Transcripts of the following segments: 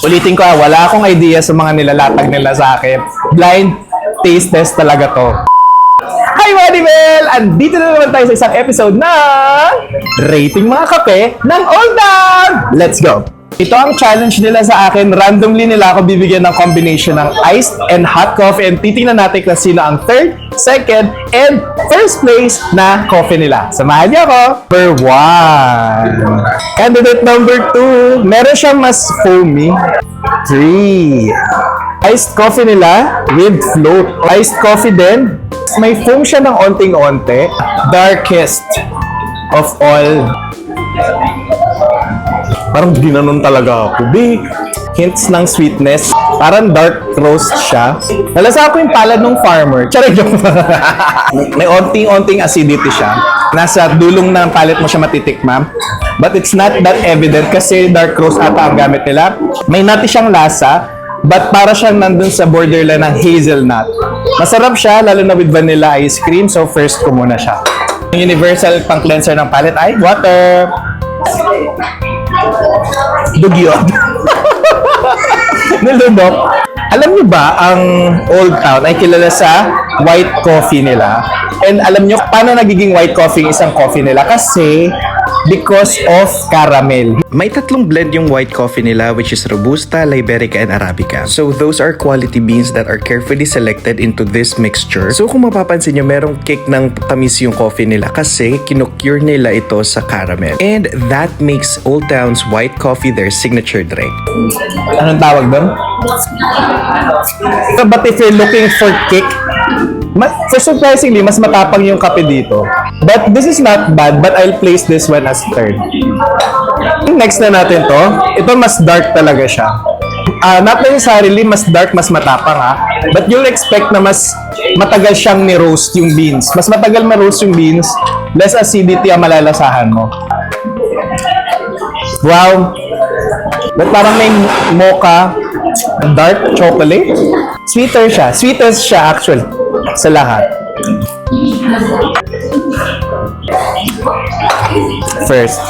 Ulitin ko wala akong idea sa mga nilalatag nila sa akin. Blind taste test talaga to. Hi Maribel! Andito na naman tayo sa isang episode ng Rating Mga Kape ng Old Town! Let's go! Ito ang challenge nila sa akin. Randomly nila ako bibigyan ng combination ng iced and hot coffee and titingnan natin kung sino ang third, second, and first place na coffee nila. Samahan niyo ako! Number 1. Candidate number 2. Meron siyang mas foamy. 3. Iced coffee nila with float. Iced coffee din. May foam siya ng onting-onte. Darkest of all. Parang ginanon talaga ako. Hints ng sweetness. Parang dark roast siya. Nalasa ko yung palad ng farmer. Charay joke. May onting-onting acidity siya. Nasa dulong ng palate mo siya matitikmam. But it's not that evident kasi dark roast ata ang gamit nila. May nutty siyang lasa. But para siyang nandun sa borderline ng hazelnut. Masarap siya, lalo na with vanilla ice cream. So first ko muna siya. Yung universal pang cleanser ng palate ay water. Dugyot. Nilunok. Alam niyo ba, ang Old Town ay kilala sa white coffee nila. And alam niyo paano nagiging white coffee isang coffee nila? Kasi because of caramel. May tatlong blend yung white coffee nila, which is Robusta, Liberica, and Arabica. So those are quality beans that are carefully selected into this mixture. So kung mapapansin nyo, merong kick ng tamis yung coffee nila kasi kinocure nila ito sa caramel. And that makes Old Town's white coffee their signature drink. Anong tawag doon? But if you're looking for kick, surprisingly, mas matapang yung kape dito. But this is not bad, but I'll place this one as third. Next na natin to. Ito mas dark talaga siya. Not necessarily mas dark, mas matapang But you'll expect na mas matagal siyang ni-roast yung beans. Mas matagal ma-roast yung beans, less acidity ang malalasahan mo. Wow! But parang may mocha, dark chocolate. Sweeter siya. Sweetest siya actually sa lahat. First.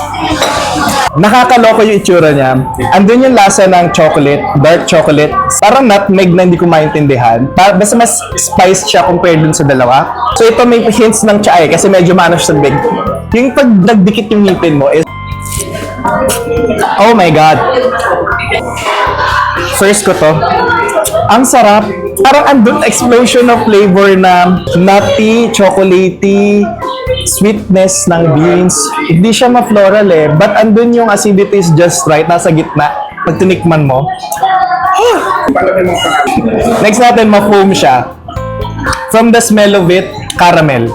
Nakakaloko yung itsura niya. Andun yung lasa ng chocolate, dark chocolate. Parang nutmeg na hindi ko maintindihan. Basta mas spice siya compared dun sa dalawa. So ito may hints ng tsaay kasi medyo maano siya sa big. Yung pag nagdikit yung ngipin mo is oh my God. First ko to. Ang sarap. Parang andun explosion of flavor na nutty, chocolatey, sweetness ng beans. Hindi siya ma-floral but andun yung acidity is just right. Nasa gitna. Pag tinikman mo. Next natin, ma-foam siya. From the smell of it, caramel.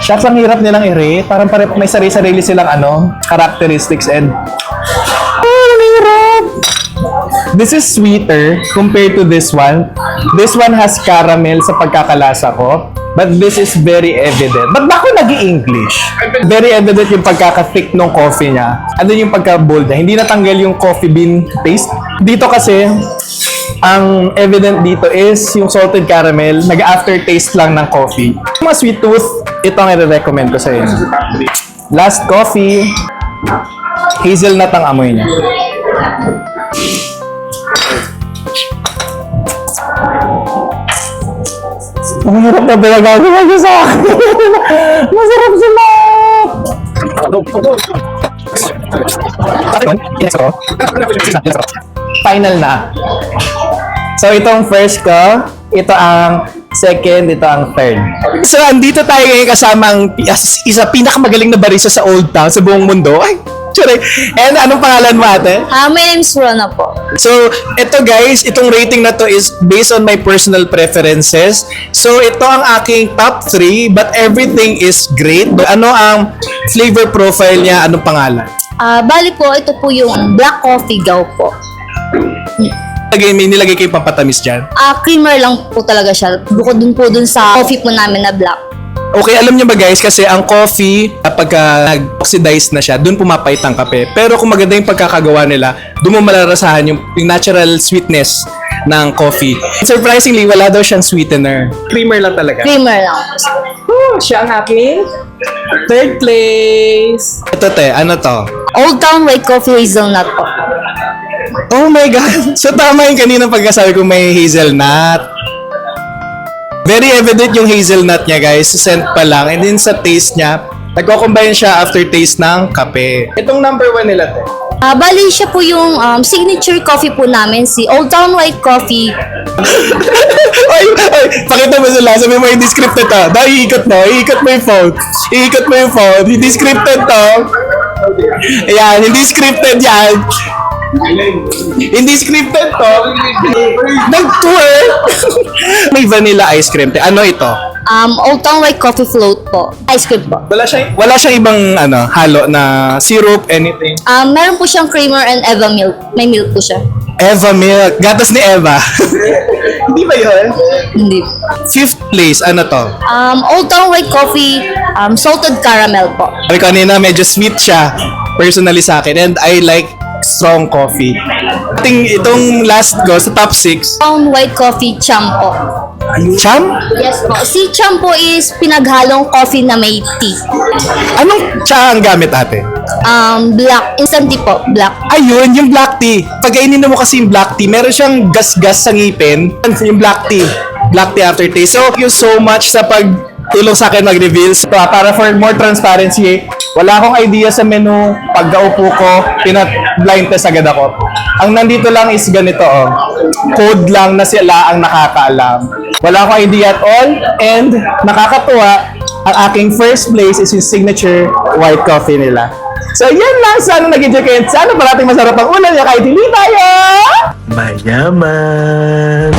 Shucks, ang hirap nilang i-rate. Parang may sarili-sarili silang characteristics and this is sweeter compared to this one. This one has caramel sa pagkakalasa ko. But this is very evident. Ba't ba ako nag-i-English? Very evident yung pagkaka-thick ng coffee niya. Andun yung pagka-bold niya. Hindi natanggal yung coffee bean taste. Dito kasi, ang evident dito is yung salted caramel. Nag-aftertaste lang ng coffee. Mga sweet tooth, ito ang i-recommend ko sa inyo. Last coffee, hazelnut ang amoy niya. Ang hirap na pinagagawa niya sa akin. Masarap sila! Final na. So, itong first ko, ito ang second, ito ang third. So, andito tayo ngayon kasama ang isa pinakamagaling na barista sa Old Town, sa buong mundo. Ay, sorry. And anong pangalan mo, ate? My name's Rona po. So, ito guys, itong rating na to is based on my personal preferences. So, ito ang aking top 3, but everything is great. Ano ang flavor profile niya? Anong pangalan? Bali po, ito po yung black coffee gaw po. May nilagay kayo pampatamis dyan? Creamer lang po talaga siya. Bukod dun po dun sa coffee po namin na black. Okay, alam niyo ba guys, kasi ang coffee, kapag nag-oxidize na siya, dun pumapait ang kape. Pero kung maganda yung pagkakagawa nila, dun mo malarasahan yung natural sweetness ng coffee. Surprisingly, wala daw siyang sweetener. Creamer lang talaga. Creamer lang po siya. siya ang aking third place. Ito te, ano to? Old Town White Coffee Hazelnut po. Oh my God! So tama yung kanina pagkasabi ko may hazelnut. Very evident yung hazelnut niya guys, sa scent pa lang. And then sa taste niya, nagko-combine siya after taste ng kape. Itong number 1 nila te. Bali siya po yung signature coffee po namin, si Old Town White Coffee. Ay, pakita mo sila. Sabi mo yung descripted to. Iikot mo yung phone. Iikot mo yung phone. Hindi scripted to. Ayan, hindi scripted yan. Hindi scripted to. Nag-tour. May vanilla ice cream. Ano ito? Old Town White Coffee Float po. Ice cream po. Wala siyang ibang halo na syrup, anything. Meron po siyang creamer and Eva milk. May milk po siya. Eva milk. Gatas ni Eva. Hindi ba yun? Hindi. Fifth place, ano to? Old Town White Coffee Salted Caramel po. Sabi ko kanina, medyo sweet siya. Personally sa akin. And I like strong coffee. Itong last go sa top 6. Town White Coffee Cham po. Cham? Yes po. Si Cham po is pinaghalong coffee na may tea. Anong cha ang gamit ate? Black. Instant tea po. Black. Ayun, yung black tea. Pag kainin mo kasi yung black tea, meron siyang gas-gas sa ngipin. Yung black tea. Black tea aftertaste. So, thank you so much sa pagtulong sa akin mag-reveals. Para for more transparency, wala akong idea sa menu. Pagkaupo ko, blind test agad ako. Ang nandito lang is ganito, code lang na sila ang nakakaalam. Wala akong idea at all. And nakakatuwa, ang aking first place is yung signature white coffee nila. So yan lang. Sana nag-enjoy kayo. Sana parating masarap ang ulam niya kahit hindi tayo. Mayaman!